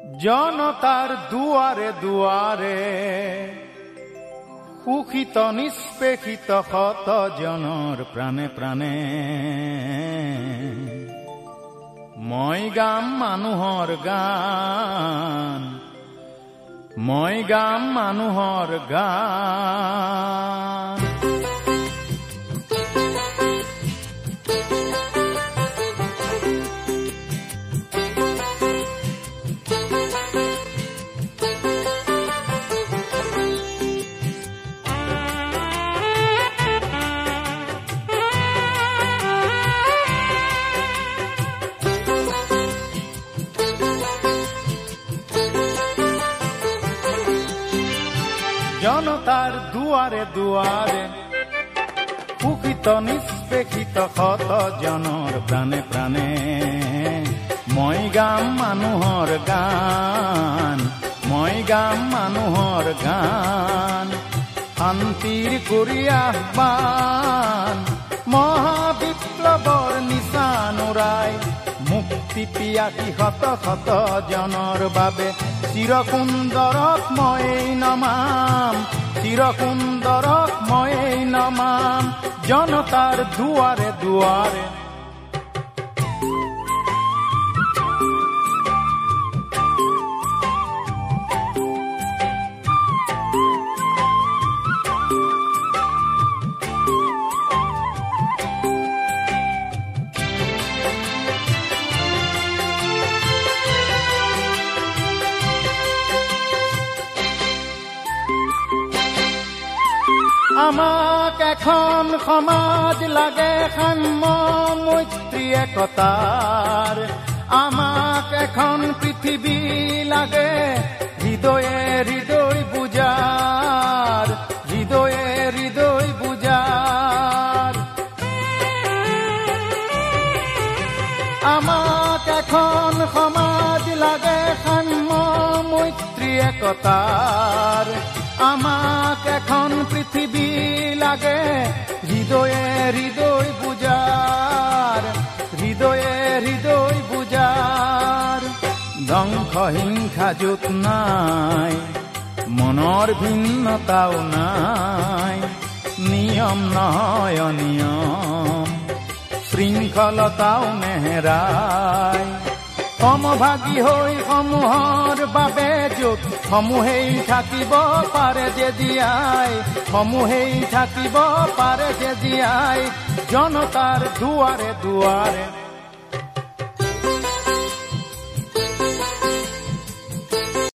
জনতাৰ দুয়াৰে দুয়াৰে সুখিত নিষ্পেষিত শত জনৰ প্ৰাণে প্ৰাণে মই গাম মানুহৰ গান, মই গাম মানুহৰ গান। জনতাৰ দুয়াৰে দুয়াৰে সুখিত নিষ্পেষিত শত জনৰ প্ৰাণে প্ৰাণে মই গাম মানুহৰ গান, মই গাম মানুহৰ গান। শান্তিৰ কৰি আহ্বান মহাবিপ্লৱৰ নিচান উৰাই মুক্তি পিয়াসী শত শত জনৰ বাবে চিৰসুন্দৰক মই নমাম, চিৰসুন্দৰক মই নমাম। জনতাৰ দুৱাৰে দুৱাৰে আমাক এখন সমাজ লাগে সাম্য মৈত্ৰী একতাৰ, আমাক এখন পৃথিৱী লাগে হৃদয়ে হৃদয় বুজাৰ, হৃদয়ে হৃদয় বুজাৰ। আমাক এখন সমাজ লাগে সাম্য মৈত্ৰী একতাৰ, আমাক এখন পৃথিৱী লাগে হৃদয়ে হৃদয় বুজাৰ, হৃদয়ে হৃদয় বুজাৰ। ধ্বংস হিংসা য'ত নাই, মনৰ ভিন্নতাও নাই, নিয়ম নহয় অনিয়ম, শৃংখলতাও নেহেৰাই। সমভাগী হৈ সমূহৰ বাবে য'ত সমূহেই থাকিব পাৰে যে জীয়াই, সমূহেই থাকিব পাৰে যে জীয়াই। জনতাৰ দুৱাৰে দুৱাৰে